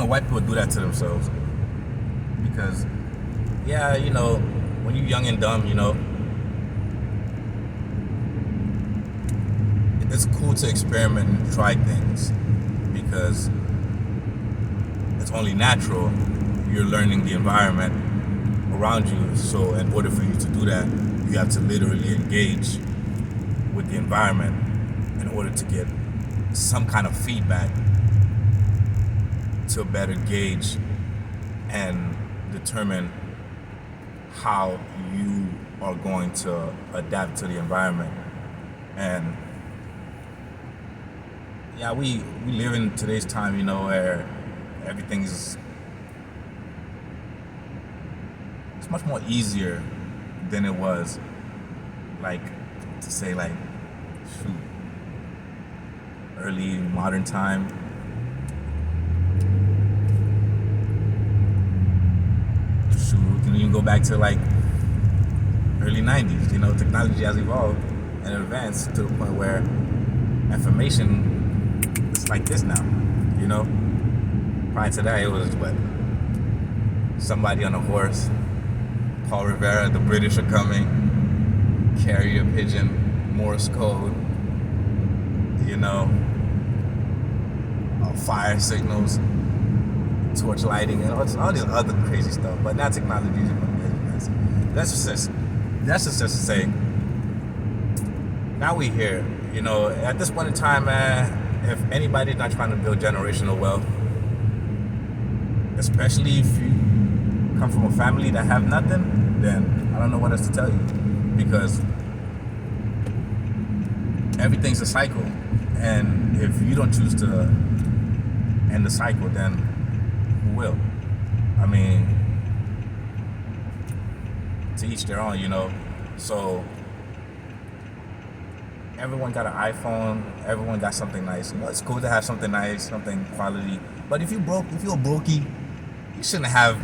why people do that to themselves. Because, yeah, when you're young and dumb, it's cool to experiment and try things because it's only natural. You're learning the environment around you. So in order for you to do that, you have to literally engage with the environment in order to get some kind of feedback to better gauge and determine how you are going to adapt to the environment. And yeah, we live in today's time, where everything's it's much more easier than it was, like, to say, like, shoot, early modern time. Shoot, we can even go back to like early 90s. Technology has evolved and advanced to the point where information is like this now. Prior to that, it was what? Somebody on a horse, Paul Revere, the British are coming, carrier pigeon, Morse code, fire signals, torch lighting, and all this other crazy stuff. But now technology is amazing. That's just to say, now we here. At this point in time, man, if anybody's not trying to build generational wealth, especially if you come from a family that have nothing, then I don't know what else to tell you, because everything's a cycle, and if you don't choose to end the cycle, then who will? I mean, to each their own, So everyone got an iPhone, everyone got something nice. It's cool to have something nice, something quality. But if you're a brokey, you shouldn't have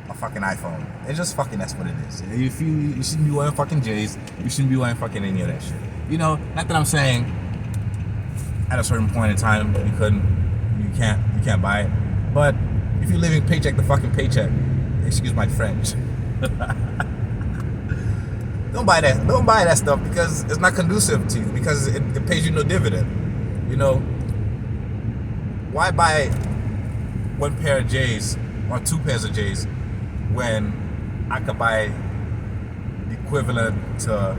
a fucking iPhone. It's just fucking, that's what it is. If you shouldn't be wearing fucking J's, you shouldn't be wearing fucking any of that shit. Not that I'm saying at a certain point in time you can't buy it. But if you're living paycheck to fucking paycheck, excuse my French, don't buy that stuff, because it's not conducive to you, because it pays you no dividend. Why buy one pair of J's or two pairs of J's when I could buy the equivalent to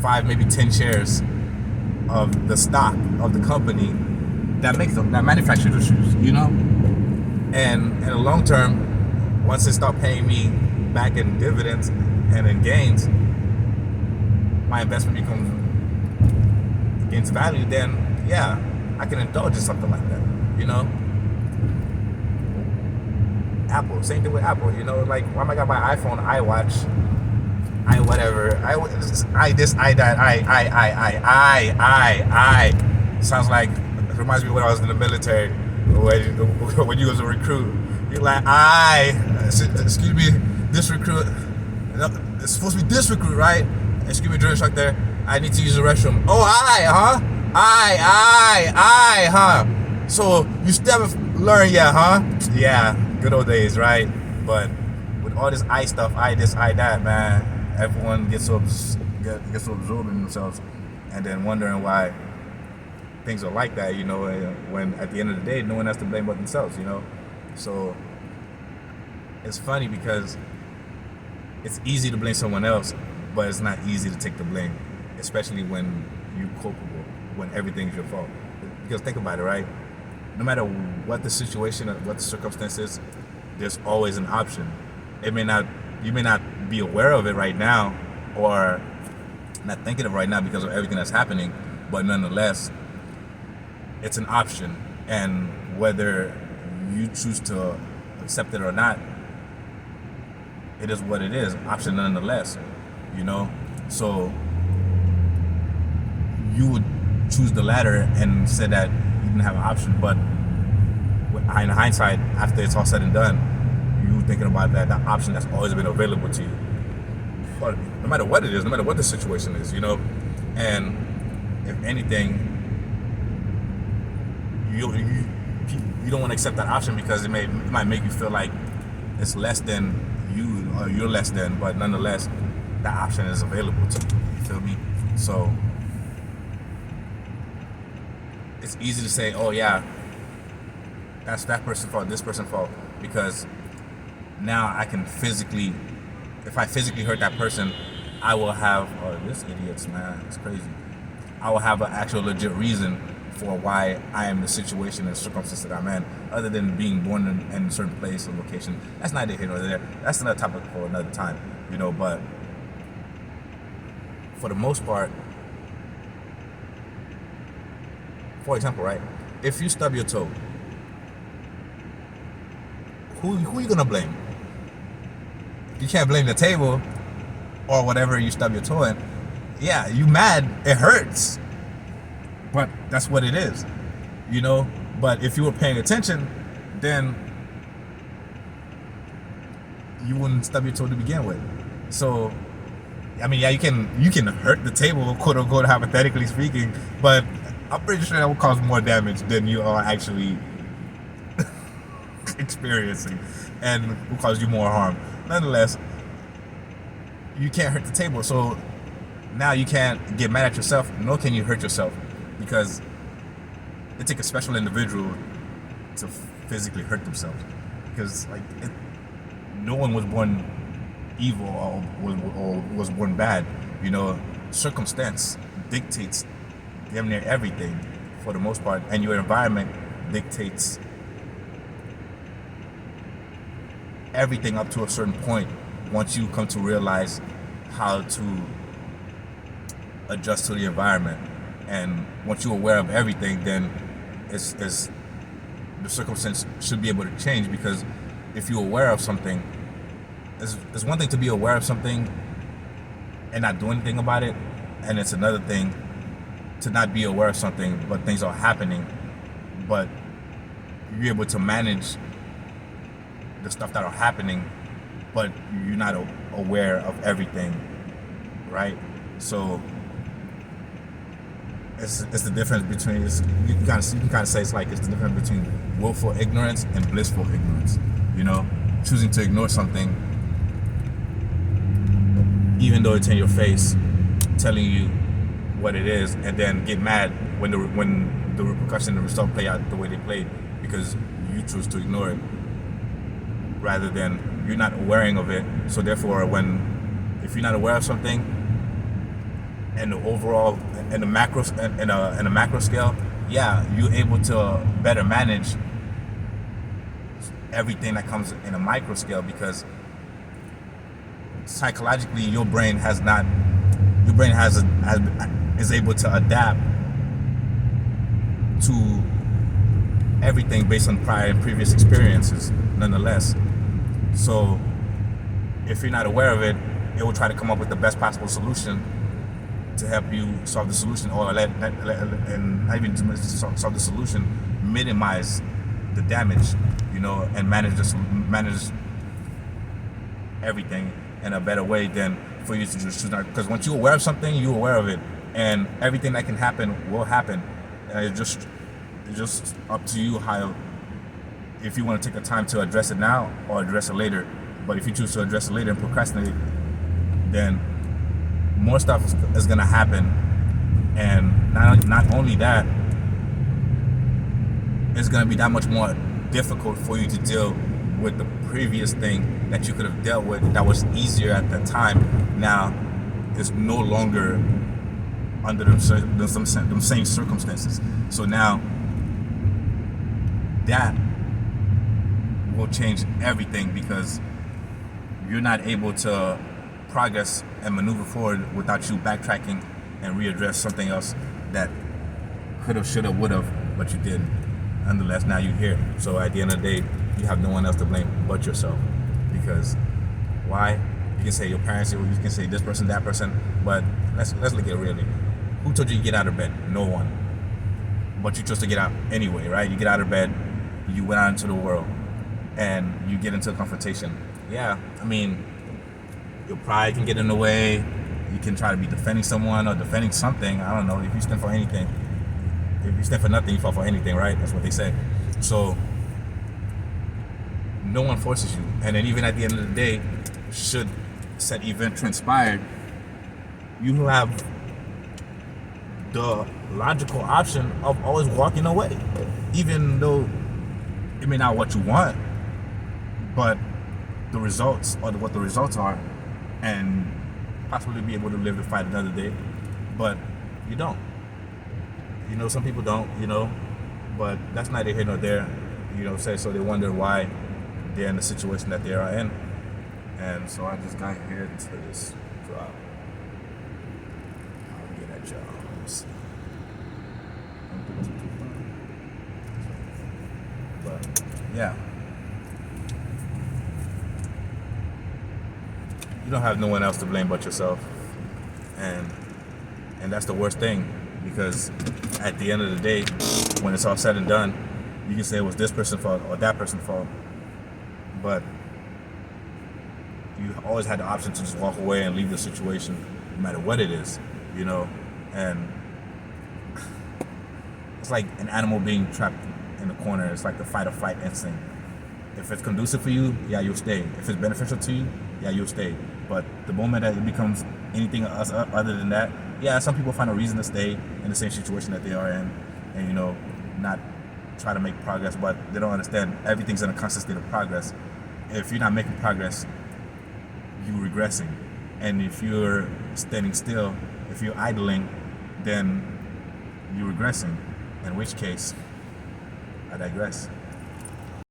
5, maybe 10 shares of the stock of the company that manufactures the shoes, And in the long term, once they start paying me back in dividends and in gains, my investment gains value, then yeah, I can indulge in something like that, Apple, same thing with Apple, like, why am I gonna buy iPhone, iWatch, whatever, I this, I that, I. Sounds like, it reminds me of when I was in the military, when you was a recruit. You're like, excuse me, this recruit, it's supposed to be this recruit, right? Excuse me, drill instructor, I need to use the restroom. Oh, huh? So you still haven't learned yet, huh? Yeah, good old days, right? But with all this I stuff, I this, I that, man, everyone gets so absorbed in themselves, and then wondering why things are like that, when at the end of the day, no one has to blame but themselves, So it's funny because it's easy to blame someone else, but it's not easy to take the blame, especially when you're culpable, when everything's your fault. Because think about it, right? No matter what the situation or what the circumstance is, there's always an option. You may not be aware of it right now, or not thinking of it right now because of everything that's happening, but nonetheless, it's an option. And whether you choose to accept it or not, it is what it is, option nonetheless, So you would choose the latter and say that you didn't have an option, but in hindsight, after it's all said and done, you thinking about that option that's always been available to you, but no matter what it is, no matter what the situation is, And if anything, you don't want to accept that option because it might make you feel like it's less than you, or you're less than, but nonetheless, that option is available to you. You feel me? So it's easy to say, oh yeah, that's that person's fault, this person's fault, because now I can physically, if I physically hurt that person, I will have, oh, this idiot's, man, it's crazy. I will have an actual legit reason for why I am in the situation and circumstance that I'm in, other than being born in a certain place or location. That's neither here nor there. That's another topic for another time, you know, but for the most part, for example, right, if you stub your toe, who are you gonna blame? You can't blame the table or whatever you stub your toe in. Yeah, you mad, it hurts, but that's what it is, you know. But if you were paying attention, then you wouldn't stub your toe to begin with. So I mean, yeah, you can hurt the table, quote unquote, hypothetically speaking, but I'm pretty sure that will cause more damage than you are actually experiencing, and will cause you more harm. Nonetheless, you can't hurt the table, so now you can't get mad at yourself, nor can you hurt yourself, because it takes a special individual to physically hurt themselves. Because no one was born evil or was born bad. You know, circumstance dictates damn near everything for the most part, and your environment dictates everything up to a certain point. Once you come to realize how to adjust to the environment, and once you're aware of everything, then it's the circumstance should be able to change. Because if you're aware of something, it's one thing to be aware of something and not do anything about it, and it's another thing to not be aware of something but things are happening, but you're able to manage the stuff that are happening, but you're not aware of everything, right? So it's the difference between, you can kind of say it's the difference between willful ignorance and blissful ignorance. You know, choosing to ignore something even though it's in your face, telling you what it is, and then get mad when the repercussion and the result play out the way they played because you choose to ignore it, rather than you're not aware of it. So therefore, if you're not aware of something, and the overall and the macro and a macro scale, yeah, you're able to better manage everything that comes in a micro scale, because psychologically your brain is able to adapt to everything based on prior and previous experiences nonetheless. So if you're not aware of it, it will try to come up with the best possible solution to help you solve the solution, or and not even to solve the solution, minimize the damage, you know, and manage everything in a better way than for you to just choose not. Because once you're aware of something, you're aware of it, and everything that can happen will happen. And it's just up to you how, if you want to take the time to address it now or address it later. But if you choose to address it later and procrastinate, then more stuff is going to happen. And not only that, it's going to be that much more difficult for you to deal with the previous thing that you could have dealt with that was easier at that time. Now it's no longer under them same circumstances. So now that will change everything, because you're not able to progress and maneuver forward without you backtracking and readdress something else that could have, should have, would have, but you didn't. Nonetheless, now you're here. So at the end of the day, you have no one else to blame but yourself. Because why? You can say your parents, you can say this person, that person, but let's look at it really. Who told you to get out of bed? No one. But you chose to get out anyway, right? You get out of bed, you went out into the world, and you get into a confrontation. Yeah, I mean, your pride can get in the way. You can try to be defending someone or defending something. I don't know. If you stand for anything, if you stand for nothing, you fall for anything, right? That's what they say. So no one forces you. And then even at the end of the day, should said event transpire, you have the logical option of always walking away, even though it may not what you want, but the results or what the results are, and possibly be able to live to fight another day. But you don't. Some people don't. But that's neither here nor there. So they wonder why they're in the situation that they are in. And so I just got here to this drop. I'll get at y'all. Let's see. But yeah, you don't have no one else to blame but yourself, and that's the worst thing, because at the end of the day, when it's all said and done, you can say it was this person's fault or that person's fault, but you always had the option to just walk away and leave the situation, no matter what it is, and it's like an animal being trapped in the corner. It's like the fight or flight instinct. If it's conducive for you, yeah, you'll stay. If it's beneficial to you, yeah, you'll stay. But the moment that it becomes anything other than that, yeah, some people find a reason to stay in the same situation that they are in, and not try to make progress. But they don't understand everything's in a constant state of progress. If you're not making progress, you're regressing, and if you're standing still, if you're idling, then you're regressing. In which case, I digress.